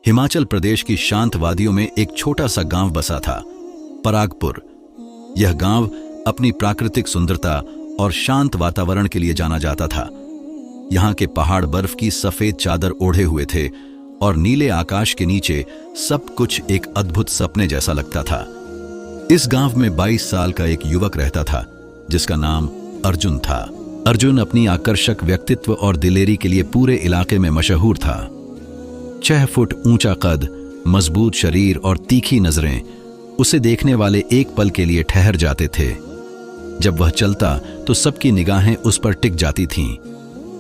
हिमाचल प्रदेश की शांत वादियों में एक छोटा सा गांव बसा था, परागपुर। यह गांव अपनी प्राकृतिक सुंदरता और शांत वातावरण के लिए जाना जाता था। यहाँ के पहाड़ बर्फ की सफेद चादर ओढ़े हुए थे और नीले आकाश के नीचे सब कुछ एक अद्भुत सपने जैसा लगता था। इस गांव में 22 साल का एक युवक रहता था जिसका नाम अर्जुन था। अर्जुन अपनी आकर्षक व्यक्तित्व और दिलेरी के लिए पूरे इलाके में मशहूर था। 6 फुट ऊंचा कद, मजबूत शरीर और तीखी नजरें उसे देखने वाले एक पल के लिए ठहर जाते थे। जब वह चलता तो सबकी निगाहें उस पर टिक जाती थीं।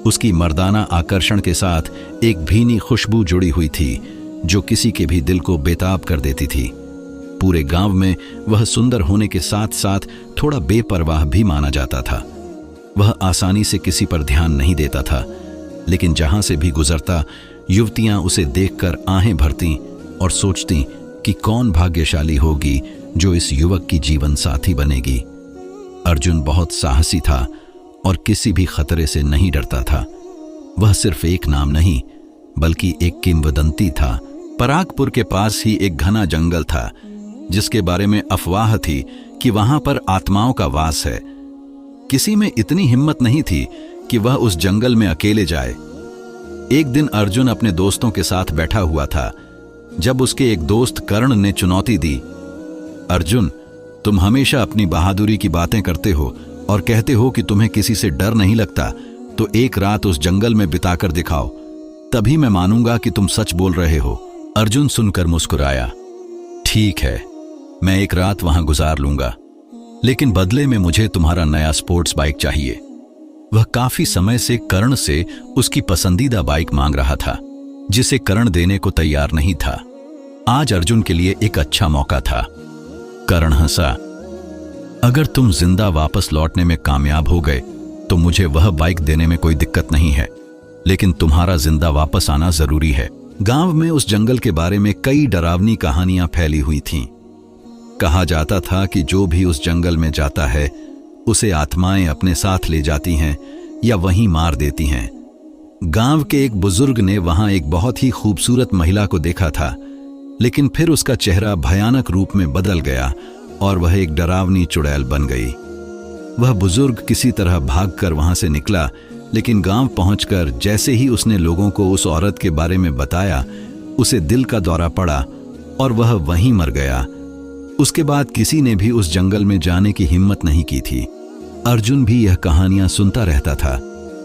उसकी मर्दाना आकर्षण के साथ एक भीनी खुशबू जुड़ी हुई थी जो किसी के भी दिल को बेताब कर देती थी। पूरे गांव में वह सुंदर होने के साथ साथ थोड़ा बेपरवाह भी माना जाता था। वह आसानी से किसी पर ध्यान नहीं देता था, लेकिन जहां से भी गुजरता युवतियां उसे देखकर आहें भरतीं और सोचतीं कि कौन भाग्यशाली होगी जो इस युवक की जीवन साथी बनेगी। अर्जुन बहुत साहसी था और किसी भी खतरे से नहीं डरता था। वह सिर्फ एक नाम नहीं बल्कि एक किंवदंती था। परागपुर के पास ही एक घना जंगल था जिसके बारे में अफवाह थी कि वहां पर आत्माओं का वास है। किसी में इतनी हिम्मत नहीं थी कि वह उस जंगल में अकेले जाए। एक दिन अर्जुन अपने दोस्तों के साथ बैठा हुआ था जब उसके एक दोस्त कर्ण ने चुनौती दी, अर्जुन, तुम हमेशा अपनी बहादुरी की बातें करते हो और कहते हो कि तुम्हें किसी से डर नहीं लगता, तो एक रात उस जंगल में बिताकर दिखाओ, तभी मैं मानूंगा कि तुम सच बोल रहे हो। अर्जुन सुनकर मुस्कुराया। ठीक है, मैं एक रात वहां गुजार लूंगा, लेकिन बदले में मुझे तुम्हारा नया स्पोर्ट्स बाइक चाहिए। वह काफी समय से कर्ण से उसकी पसंदीदा बाइक मांग रहा था, जिसे कर्ण देने को तैयार नहीं था। आज अर्जुन के लिए एक अच्छा मौका था। कर्ण हंसा। अगर तुम जिंदा वापस लौटने में कामयाब हो गए तो मुझे वह बाइक देने में कोई दिक्कत नहीं है, लेकिन तुम्हारा जिंदा वापस आना जरूरी है। गांव में उस जंगल के बारे में कई डरावनी कहानियां फैली हुई थीं। कहा जाता था कि जो भी उस जंगल में जाता है उसे आत्माएं अपने साथ ले जाती हैं या वहीं मार देती हैं। गांव के एक बुजुर्ग ने वहां एक बहुत ही खूबसूरत महिला को देखा था, लेकिन फिर उसका चेहरा भयानक रूप में बदल गया और वह एक डरावनी चुड़ैल बन गई। वह बुजुर्ग किसी तरह भागकर वहां से निकला, लेकिन गांव पहुंचकर जैसे ही उसने लोगों को उस औरत के बारे में बताया, उसे दिल का दौरा पड़ा और वह वहीं मर गया। उसके बाद किसी ने भी उस जंगल में जाने की हिम्मत नहीं की थी। अर्जुन भी यह कहानियां सुनता रहता था,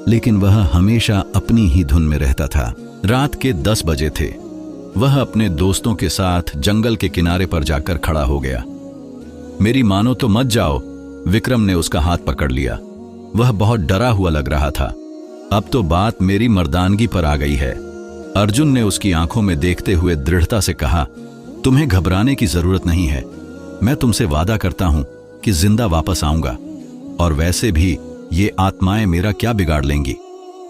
लेकिन वह हमेशा अपनी ही धुन में रहता था। रात के 10 बजे थे। वह अपने दोस्तों के साथ जंगल के किनारे पर जाकर खड़ा हो गया। मेरी मानो तो मत जाओ, विक्रम ने उसका हाथ पकड़ लिया। वह बहुत डरा हुआ लग रहा था। अब तो बात मेरी मर्दानगी पर आ गई है। अर्जुन ने उसकी आंखों में देखते हुए दृढ़ता से कहा, तुम्हें घबराने की जरूरत नहीं है। मैं तुमसे वादा करता हूं कि जिंदा वापस आऊंगा, और वैसे भी ये आत्माएं मेरा क्या बिगाड़ लेंगी।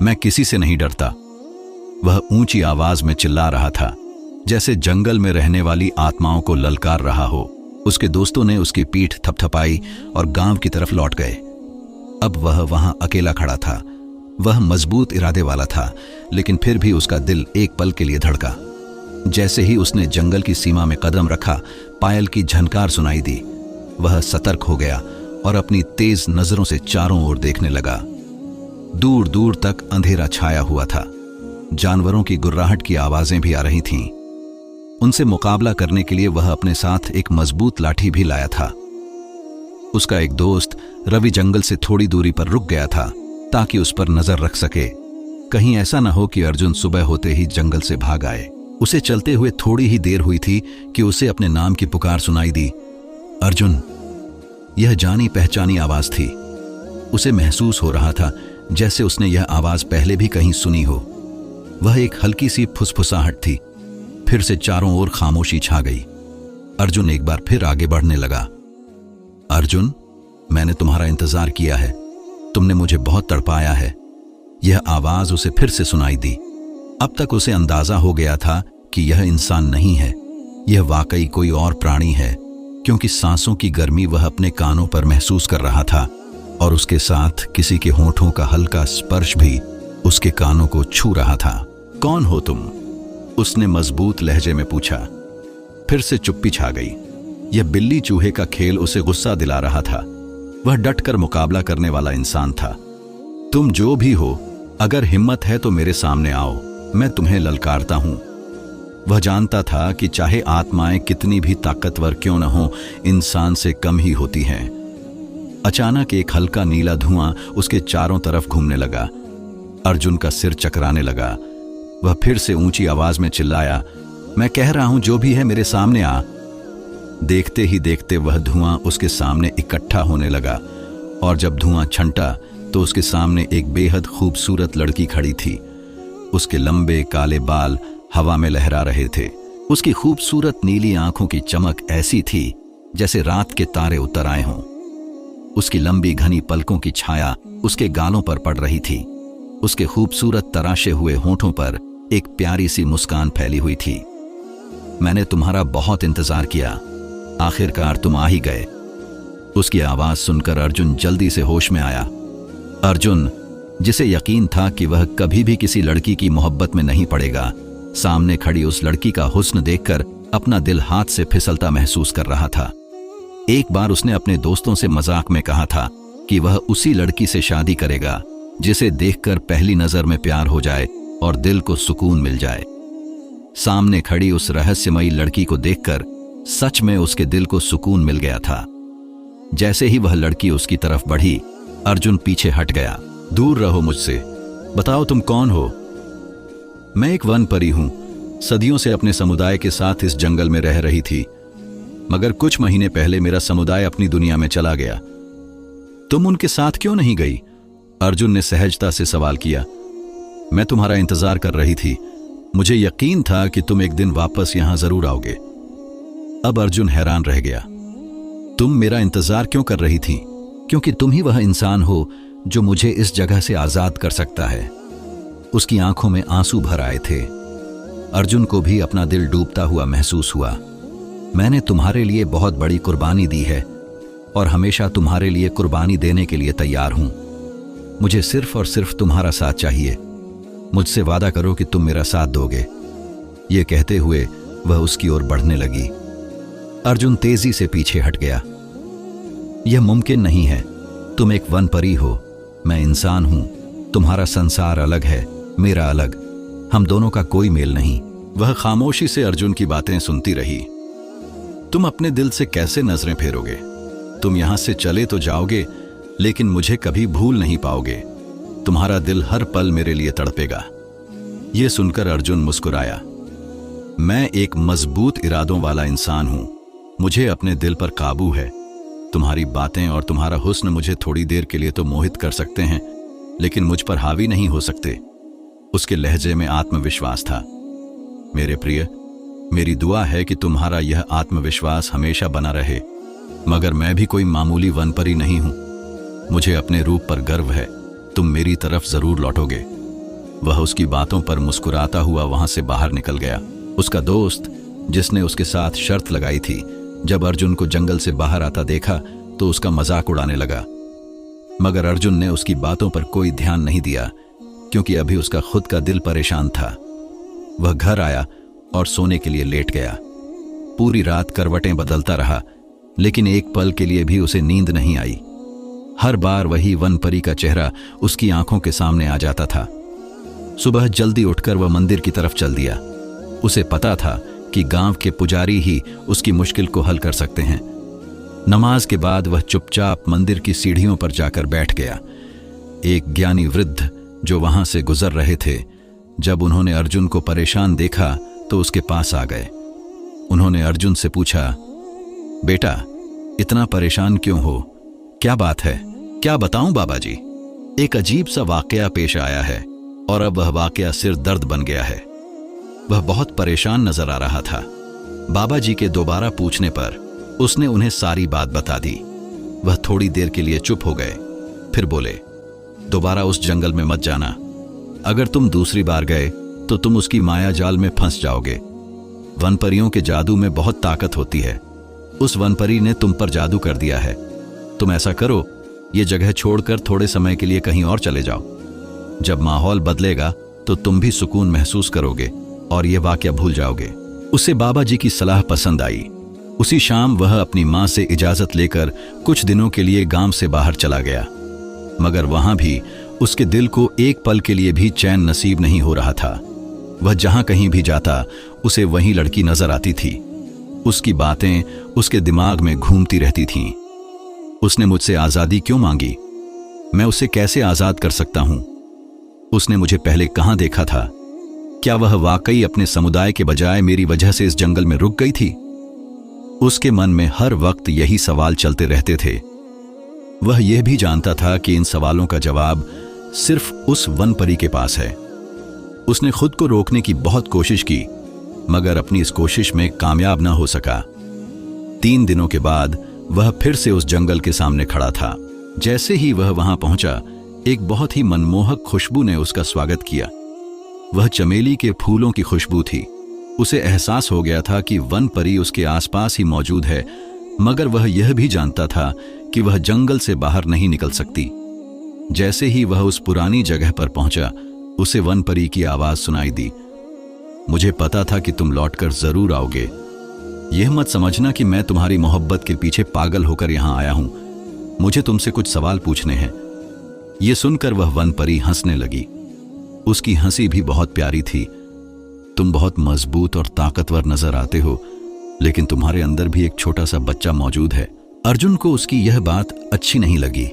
मैं किसी से नहीं डरता। वह ऊंची आवाज में चिल्ला रहा था, जैसे जंगल में रहने वाली आत्माओं को ललकार रहा हो। उसके दोस्तों ने उसकी पीठ थपथपाई और गांव की तरफ लौट गए। अब वह वहां अकेला खड़ा था। वह मजबूत इरादे वाला था, लेकिन फिर भी उसका दिल एक पल के लिए धड़का। जैसे ही उसने जंगल की सीमा में कदम रखा, पायल की झनकार सुनाई दी। वह सतर्क हो गया और अपनी तेज नजरों से चारों ओर देखने लगा। दूर दूर तक अंधेरा छाया हुआ था। जानवरों की गुर्राहट की आवाजें भी आ रही थीं। उनसे मुकाबला करने के लिए वह अपने साथ एक मजबूत लाठी भी लाया था। उसका एक दोस्त रवि जंगल से थोड़ी दूरी पर रुक गया था ताकि उस पर नजर रख सके। कहीं ऐसा न हो कि अर्जुन सुबह होते ही जंगल से भाग आए। उसे चलते हुए थोड़ी ही देर हुई थी कि उसे अपने नाम की पुकार सुनाई दी। अर्जुन। यह जानी पहचानी आवाज थी। उसे महसूस हो रहा था जैसे उसने यह आवाज पहले भी कहीं सुनी हो। वह एक हल्की सी फुसफुसाहट थी। फिर से चारों ओर खामोशी छा गई। अर्जुन एक बार फिर आगे बढ़ने लगा। अर्जुन, मैंने तुम्हारा इंतजार किया है। तुमने मुझे बहुत तड़पाया है। यह आवाज उसे फिर से सुनाई दी। अब तक उसे अंदाजा हो गया था कि यह इंसान नहीं है, यह वाकई कोई और प्राणी है, क्योंकि सांसों की गर्मी वह अपने कानों पर महसूस कर रहा था और उसके साथ किसी के होंठों का हल्का स्पर्श भी उसके कानों को छू रहा था। कौन हो तुम? उसने मजबूत लहजे में पूछा। फिर से चुप्पी छा गई। यह बिल्ली चूहे का खेल उसे गुस्सा दिला रहा था। वह डटकर मुकाबला करने वाला इंसान था। तुम जो भी हो, अगर हिम्मत है तो मेरे सामने आओ, मैं तुम्हें ललकारता हूं। वह जानता था कि चाहे आत्माएं कितनी भी ताकतवर क्यों न हो, इंसान से कम ही होती हैं। अचानक एक हल्का नीला धुआं उसके चारों तरफ घूमने लगा। अर्जुन का सिर चकराने लगा। वह फिर से ऊंची आवाज में चिल्लाया, मैं कह रहा हूं जो भी है मेरे सामने आ। देखते ही देखते वह धुआं उसके सामने इकट्ठा होने लगा और जब धुआं छंटा तो उसके सामने एक बेहद खूबसूरत लड़की खड़ी थी। उसके लंबे काले बाल हवा में लहरा रहे थे। उसकी खूबसूरत नीली आंखों की चमक ऐसी थी जैसे रात के तारे उतर आए हों। उसकी लंबी घनी पलकों की छाया उसके गालों पर पड़ रही थी। उसके खूबसूरत तराशे हुए होठों पर एक प्यारी सी मुस्कान फैली हुई थी। मैंने तुम्हारा बहुत इंतजार किया, आखिरकार तुम आ ही गए। उसकी आवाज सुनकर अर्जुन जल्दी से होश में आया। अर्जुन, जिसे यकीन था कि वह कभी भी किसी लड़की की मोहब्बत में नहीं पड़ेगा, सामने खड़ी उस लड़की का हुस्न देखकर अपना दिल हाथ से फिसलता महसूस कर रहा था। एक बार उसने अपने दोस्तों से मजाक में कहा था कि वह उसी लड़की से शादी करेगा जिसे देखकर पहली नजर में प्यार हो जाए और दिल को सुकून मिल जाए। सामने खड़ी उस रहस्यमयी लड़की को देखकर सच में उसके दिल को सुकून मिल गया था। जैसे ही वह लड़की उसकी तरफ बढ़ी, अर्जुन पीछे हट गया। दूर रहो मुझसे, बताओ तुम कौन हो? मैं एक वन परी हूं, सदियों से अपने समुदाय के साथ इस जंगल में रह रही थी, मगर कुछ महीने पहले मेरा समुदाय अपनी दुनिया में चला गया। तुम उनके साथ क्यों नहीं गई? अर्जुन ने सहजता से सवाल किया। मैं तुम्हारा इंतजार कर रही थी, मुझे यकीन था कि तुम एक दिन वापस यहां जरूर आओगे। अब अर्जुन हैरान रह गया। तुम मेरा इंतजार क्यों कर रही थी? क्योंकि तुम ही वह इंसान हो जो मुझे इस जगह से आजाद कर सकता है। उसकी आंखों में आंसू भर आए थे। अर्जुन को भी अपना दिल डूबता हुआ महसूस हुआ। मैंने तुम्हारे लिए बहुत बड़ी कुर्बानी दी है और हमेशा तुम्हारे लिए कुर्बानी देने के लिए तैयार हूं। मुझे सिर्फ और सिर्फ तुम्हारा साथ चाहिए। मुझसे वादा करो कि तुम मेरा साथ दोगे। ये कहते हुए वह उसकी ओर बढ़ने लगी। अर्जुन तेजी से पीछे हट गया। यह मुमकिन नहीं है, तुम एक वन परी हो, मैं इंसान हूं। तुम्हारा संसार अलग है, मेरा अलग, हम दोनों का कोई मेल नहीं। वह खामोशी से अर्जुन की बातें सुनती रही। तुम अपने दिल से कैसे नजरें फेरोगे? तुम यहां से चले तो जाओगे, लेकिन मुझे कभी भूल नहीं पाओगे। तुम्हारा दिल हर पल मेरे लिए तड़पेगा। यह सुनकर अर्जुन मुस्कुराया। मैं एक मजबूत इरादों वाला इंसान हूं, मुझे अपने दिल पर काबू है। तुम्हारी बातें और तुम्हारा हुस्न मुझे थोड़ी देर के लिए तो मोहित कर सकते हैं, लेकिन मुझ पर हावी नहीं हो सकते। उसके लहजे में आत्मविश्वास था। मेरे प्रिय, मेरी दुआ है कि तुम्हारा यह आत्मविश्वास हमेशा बना रहे, मगर मैं भी कोई मामूली वनपरी नहीं हूं। मुझे अपने रूप पर गर्व है, तुम मेरी तरफ जरूर लौटोगे। वह उसकी बातों पर मुस्कुराता हुआ वहां से बाहर निकल गया। उसका दोस्त, जिसने उसके साथ शर्त लगाई थी, जब अर्जुन को जंगल से बाहर आता देखा तो उसका मजाक उड़ाने लगा, मगर अर्जुन ने उसकी बातों पर कोई ध्यान नहीं दिया, क्योंकि अभी उसका खुद का दिल परेशान था। वह घर आया और सोने के लिए लेट गया। पूरी रात करवटें बदलता रहा, लेकिन एक पल के लिए भी उसे नींद नहीं आई। हर बार वही वनपरी का चेहरा उसकी आंखों के सामने आ जाता था। सुबह जल्दी उठकर वह मंदिर की तरफ चल दिया। उसे पता था कि गांव के पुजारी ही उसकी मुश्किल को हल कर सकते हैं। नमाज के बाद वह चुपचाप मंदिर की सीढ़ियों पर जाकर बैठ गया। एक ज्ञानी वृद्ध जो वहां से गुजर रहे थे, जब उन्होंने अर्जुन को परेशान देखा तो उसके पास आ गए। उन्होंने अर्जुन से पूछा, बेटा, इतना परेशान क्यों हो? क्या बात है? क्या बताऊं बाबा जी? एक अजीब सा वाकया पेश आया है और अब वह वाकया सिर दर्द बन गया है। वह बहुत परेशान नजर आ रहा था। बाबा जी के दोबारा पूछने पर उसने उन्हें सारी बात बता दी। वह थोड़ी देर के लिए चुप हो गए, फिर बोले, दोबारा उस जंगल में मत जाना। अगर तुम दूसरी बार गए तो तुम उसकी माया जाल में फंस जाओगे। वनपरियों के जादू में बहुत ताकत होती है। उस वनपरी ने तुम पर जादू कर दिया है। तुम ऐसा करो, ये जगह छोड़कर थोड़े समय के लिए कहीं और चले जाओ। जब माहौल बदलेगा तो तुम भी सुकून महसूस करोगे। और यह वाकया भूल जाओगे। उसे बाबा जी की सलाह पसंद आई। उसी शाम वह अपनी मां से इजाजत लेकर कुछ दिनों के लिए गांव से बाहर चला गया, मगर वहां भी उसके दिल को एक पल के लिए भी चैन नसीब नहीं हो रहा था। वह जहां कहीं भी जाता उसे वही लड़की नजर आती थी। उसकी बातें उसके दिमाग में घूमती रहती थीं। उसने मुझसे आजादी क्यों मांगी? मैं उसे कैसे आजाद कर सकता हूं? उसने मुझे पहले कहां देखा था? क्या वह वाकई अपने समुदाय के बजाय मेरी वजह से इस जंगल में रुक गई थी? उसके मन में हर वक्त यही सवाल चलते रहते थे। वह यह भी जानता था कि इन सवालों का जवाब सिर्फ उस वन परी के पास है। उसने खुद को रोकने की बहुत कोशिश की, मगर अपनी इस कोशिश में कामयाब न हो सका। 3 दिनों के बाद वह फिर से उस जंगल के सामने खड़ा था। जैसे ही वह वहां पहुंचा, एक बहुत ही मनमोहक खुशबू ने उसका स्वागत किया। वह चमेली के फूलों की खुशबू थी। उसे एहसास हो गया था कि वन परी उसके आसपास ही मौजूद है, मगर वह यह भी जानता था कि वह जंगल से बाहर नहीं निकल सकती। जैसे ही वह उस पुरानी जगह पर पहुंचा, उसे वन परी की आवाज सुनाई दी। मुझे पता था कि तुम लौटकर जरूर आओगे। यह मत समझना कि मैं तुम्हारी मोहब्बत के पीछे पागल होकर यहां आया हूं। मुझे तुमसे कुछ सवाल पूछने हैं। यह सुनकर वह वन परी हंसने लगी। उसकी हंसी भी बहुत प्यारी थी। तुम बहुत मजबूत और ताकतवर नजर आते हो, लेकिन तुम्हारे अंदर भी एक छोटा सा बच्चा मौजूद है। अर्जुन को उसकी यह बात अच्छी नहीं लगी।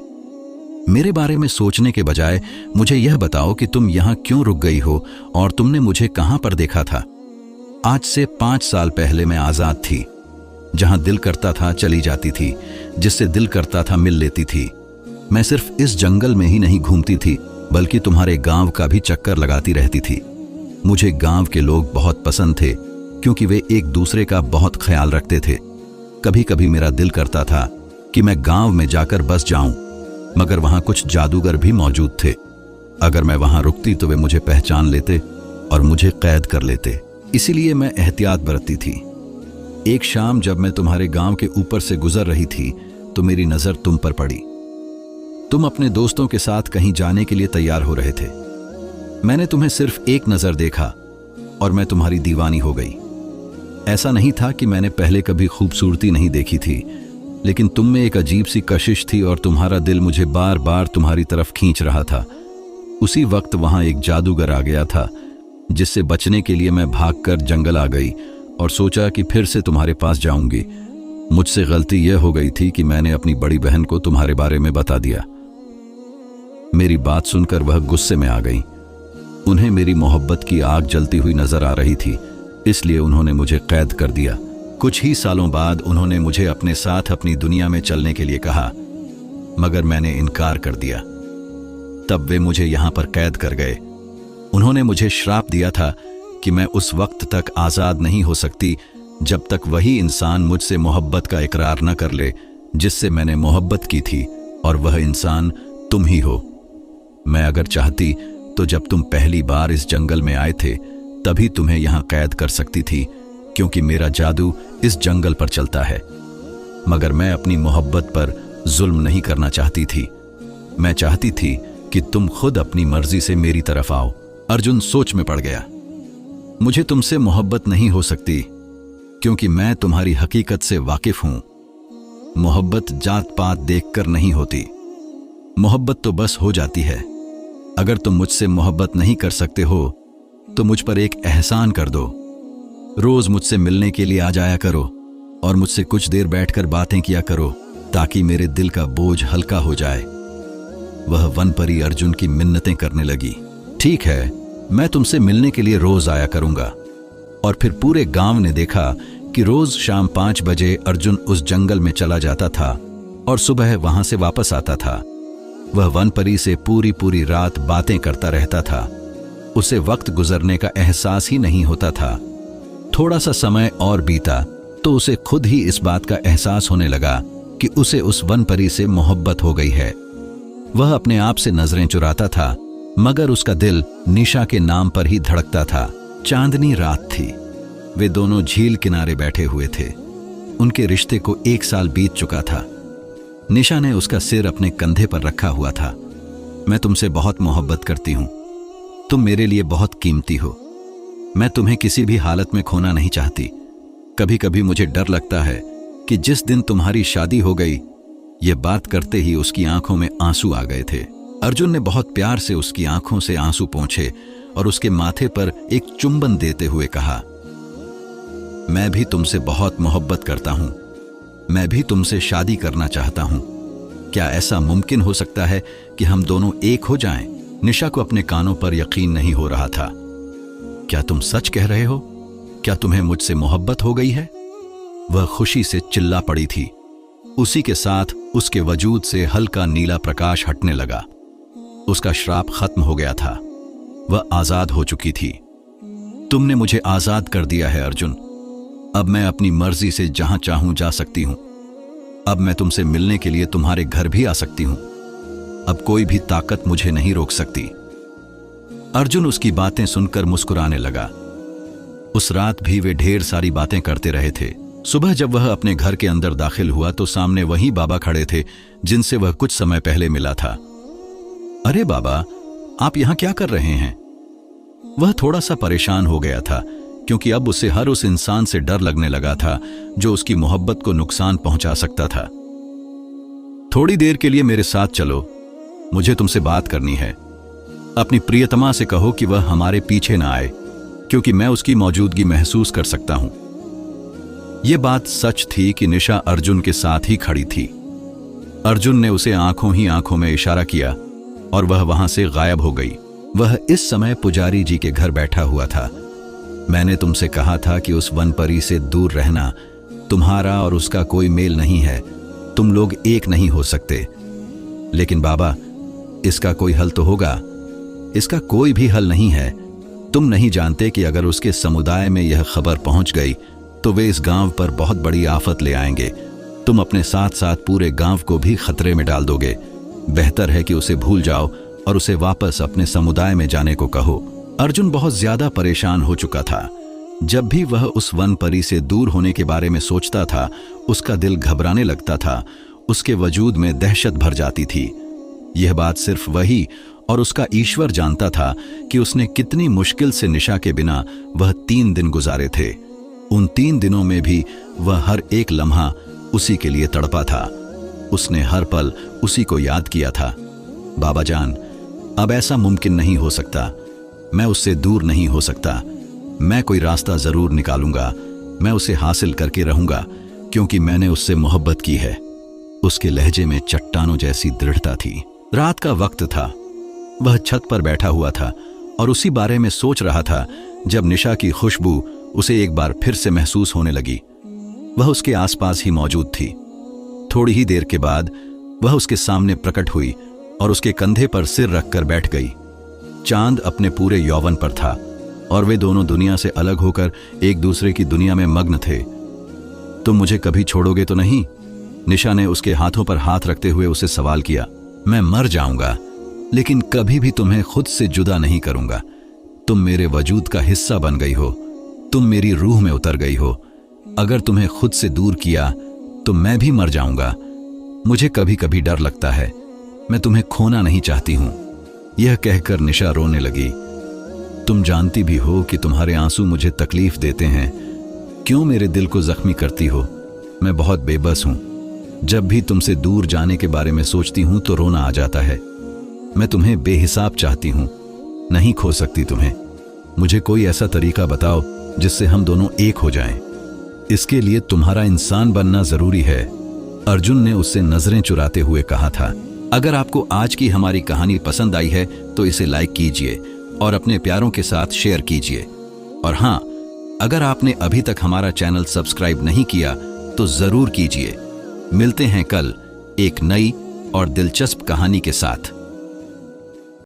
मेरे बारे में सोचने के बजाय मुझे यह बताओ कि तुम यहां क्यों रुक गई हो और तुमने मुझे कहां पर देखा था? आज से 5 साल पहले मैं आजाद थी। जहां दिल करता था चली जाती थी, जिससे दिल करता था मिल लेती थी। मैं सिर्फ इस जंगल में ही नहीं घूमती थी, बल्कि तुम्हारे गांव का भी चक्कर लगाती रहती थी। मुझे गांव के लोग बहुत पसंद थे, क्योंकि वे एक दूसरे का बहुत ख्याल रखते थे। कभी कभी मेरा दिल करता था कि मैं गांव में जाकर बस जाऊं, मगर वहां कुछ जादूगर भी मौजूद थे। अगर मैं वहां रुकती तो वे मुझे पहचान लेते और मुझे कैद कर लेते। इसीलिए मैं एहतियात बरतती थी। एक शाम जब मैं तुम्हारे गांव के ऊपर से गुजर रही थी, तो मेरी नजर तुम पर पड़ी। तुम अपने दोस्तों के साथ कहीं जाने के लिए तैयार हो रहे थे। मैंने तुम्हें सिर्फ एक नजर देखा और मैं तुम्हारी दीवानी हो गई। ऐसा नहीं था कि मैंने पहले कभी खूबसूरती नहीं देखी थी, लेकिन तुम में एक अजीब सी कशिश थी और तुम्हारा दिल मुझे बार बार तुम्हारी तरफ खींच रहा था। उसी वक्त वहां एक जादूगर आ गया था, जिससे बचने के लिए मैं भागकर जंगल आ गई और सोचा कि फिर से तुम्हारे पास जाऊंगी। मुझसे गलती यह हो गई थी कि मैंने अपनी बड़ी बहन को तुम्हारे बारे में बता दिया। मेरी बात सुनकर वह गुस्से में आ गई। उन्हें मेरी मोहब्बत की आग जलती हुई नजर आ रही थी, इसलिए उन्होंने मुझे कैद कर दिया। कुछ ही सालों बाद उन्होंने मुझे अपने साथ अपनी दुनिया में चलने के लिए कहा, मगर मैंने इनकार कर दिया। तब वे मुझे यहां पर कैद कर गए। उन्होंने मुझे श्राप दिया था कि मैं उस वक्त तक आजाद नहीं हो सकती जब तक वही इंसान मुझसे मोहब्बत का इकरार न कर ले जिससे मैंने मोहब्बत की थी, और वह इंसान तुम ही हो। मैं अगर चाहती तो जब तुम पहली बार इस जंगल में आए थे तभी तुम्हें यहां कैद कर सकती थी, क्योंकि मेरा जादू इस जंगल पर चलता है। मगर मैं अपनी मोहब्बत पर जुल्म नहीं करना चाहती थी। मैं चाहती थी कि तुम खुद अपनी मर्जी से मेरी तरफ आओ। अर्जुन सोच में पड़ गया। मुझे तुमसे मोहब्बत नहीं हो सकती, क्योंकि मैं तुम्हारी हकीकत से वाकिफ हूं। मोहब्बत जात पात देखकर नहीं होती। मोहब्बत तो बस हो जाती है। अगर तुम मुझसे मोहब्बत नहीं कर सकते हो तो मुझ पर एक एहसान कर दो। रोज मुझसे मिलने के लिए आ जाया करो और मुझसे कुछ देर बैठकर बातें किया करो, ताकि मेरे दिल का बोझ हल्का हो जाए। वह वन परी अर्जुन की मिन्नतें करने लगी। ठीक है, मैं तुमसे मिलने के लिए रोज आया करूंगा। और फिर पूरे गांव ने देखा कि रोज शाम 5 बजे अर्जुन उस जंगल में चला जाता था और सुबह वहां से वापस आता था। वह वन परी से पूरी रात बातें करता रहता था। उसे वक्त गुजरने का एहसास ही नहीं होता था। थोड़ा सा समय और बीता तो उसे खुद ही इस बात का एहसास होने लगा कि उसे उस वन परी से मोहब्बत हो गई है। वह अपने आप से नजरें चुराता था, मगर उसका दिल निशा के नाम पर ही धड़कता था। चांदनी रात थी। वे दोनों झील किनारे बैठे हुए थे। उनके रिश्ते को 1 साल बीत चुका था। निशा ने उसका सिर अपने कंधे पर रखा हुआ था। मैं तुमसे बहुत मोहब्बत करती हूं। तुम मेरे लिए बहुत कीमती हो। मैं तुम्हें किसी भी हालत में खोना नहीं चाहती। कभी कभी मुझे डर लगता है कि जिस दिन तुम्हारी शादी हो गई, ये बात करते ही उसकी आंखों में आंसू आ गए थे। अर्जुन ने बहुत प्यार से उसकी आंखों से आंसू पोंछे और उसके माथे पर एक चुंबन देते हुए कहा, मैं भी तुमसे बहुत मोहब्बत करता हूं। मैं भी तुमसे शादी करना चाहता हूं। क्या ऐसा मुमकिन हो सकता है कि हम दोनों एक हो जाएं? निशा को अपने कानों पर यकीन नहीं हो रहा था। क्या तुम सच कह रहे हो? क्या तुम्हें मुझसे मोहब्बत हो गई है? वह खुशी से चिल्ला पड़ी थी। उसी के साथ उसके वजूद से हल्का नीला प्रकाश हटने लगा। उसका श्राप खत्म हो गया था। वह आजाद हो चुकी थी। तुमने मुझे आजाद कर दिया है अर्जुन। अब मैं अपनी मर्जी से जहां चाहूं जा सकती हूं। अब मैं तुमसे मिलने के लिए तुम्हारे घर भी आ सकती हूं। अब कोई भी ताकत मुझे नहीं रोक सकती। अर्जुन उसकी बातें सुनकर मुस्कुराने लगा। उस रात भी वे ढेर सारी बातें करते रहे थे। सुबह जब वह अपने घर के अंदर दाखिल हुआ तो सामने वही बाबा खड़े थे जिनसे वह कुछ समय पहले मिला था। अरे बाबा, आप यहां क्या कर रहे हैं? वह थोड़ा सा परेशान हो गया था क्योंकि अब उसे हर उस इंसान से डर लगने लगा था जो उसकी मोहब्बत को नुकसान पहुंचा सकता था। थोड़ी देर के लिए मेरे साथ चलो, मुझे तुमसे बात करनी है। अपनी प्रियतमा से कहो कि वह हमारे पीछे ना आए, क्योंकि मैं उसकी मौजूदगी महसूस कर सकता हूं। यह बात सच थी कि निशा अर्जुन के साथ ही खड़ी थी। अर्जुन ने उसे आंखों ही आंखों में इशारा किया और वह वहां से गायब हो गई। वह इस समय पुजारी जी के घर बैठा हुआ था। मैंने तुमसे कहा था कि उस वन परी से दूर रहना। तुम्हारा और उसका कोई मेल नहीं है। तुम लोग एक नहीं हो सकते। लेकिन बाबा, इसका कोई हल तो होगा। इसका कोई भी हल नहीं है। तुम नहीं जानते कि अगर उसके समुदाय में यह खबर पहुंच गई तो वे इस गांव पर बहुत बड़ी आफत ले आएंगे। तुम अपने साथ साथ पूरे गांव को भी खतरे में डाल दोगे। बेहतर है कि उसे भूल जाओ और उसे वापस अपने समुदाय में जाने को कहो। अर्जुन बहुत ज्यादा परेशान हो चुका था। जब भी वह उस वन परी से दूर होने के बारे में सोचता था, उसका दिल घबराने लगता था। उसके वजूद में दहशत भर जाती थी। यह बात सिर्फ वही और उसका ईश्वर जानता था कि उसने कितनी मुश्किल से निशा के बिना वह 3 दिन गुजारे थे। उन 3 दिनों में भी वह हर एक लम्हा उसी के लिए तड़पा था। उसने हर पल उसी को याद किया था। बाबा जान, अब ऐसा मुमकिन नहीं हो सकता। मैं उससे दूर नहीं हो सकता। मैं कोई रास्ता जरूर निकालूंगा। मैं उसे हासिल करके रहूंगा, क्योंकि मैंने उससे मोहब्बत की है। उसके लहजे में चट्टानों जैसी दृढ़ता थी। रात का वक्त था। वह छत पर बैठा हुआ था और उसी बारे में सोच रहा था जब निशा की खुशबू उसे एक बार फिर से महसूस होने लगी। वह उसके आसपास ही मौजूद थी। थोड़ी ही देर के बाद वह उसके सामने प्रकट हुई और उसके कंधे पर सिर रखकर बैठ गई। चांद अपने पूरे यौवन पर था और वे दोनों दुनिया से अलग होकर एक दूसरे की दुनिया में मग्न थे। तुम मुझे कभी छोड़ोगे तो नहीं? निशा ने उसके हाथों पर हाथ रखते हुए उसे सवाल किया। मैं मर जाऊंगा, लेकिन कभी भी तुम्हें खुद से जुदा नहीं करूंगा। तुम मेरे वजूद का हिस्सा बन गई हो। तुम मेरी रूह में उतर गई हो। अगर तुम्हें खुद से दूर किया तो मैं भी मर जाऊंगा। मुझे कभी कभी डर लगता है। मैं तुम्हें खोना नहीं चाहती हूं। यह कहकर निशा रोने लगी। तुम जानती भी हो कि तुम्हारे आंसू मुझे तकलीफ देते हैं। क्यों मेरे दिल को जख्मी करती हो? मैं बहुत बेबस हूं। जब भी तुमसे दूर जाने के बारे में सोचती हूं तो रोना आ जाता है। मैं तुम्हें बेहिसाब चाहती हूं, नहीं खो सकती तुम्हें। मुझे कोई ऐसा तरीका बताओ जिससे हम दोनों एक हो जाएं। इसके लिए तुम्हारा इंसान बनना जरूरी है। अर्जुन ने उससे नजरें चुराते हुए कहा था। अगर आपको आज की हमारी कहानी पसंद आई है तो इसे लाइक कीजिए और अपने प्यारों के साथ शेयर कीजिए। और हाँ, अगर आपने अभी तक हमारा चैनल सब्सक्राइब नहीं किया तो जरूर कीजिए। मिलते हैं कल एक नई और दिलचस्प कहानी के साथ।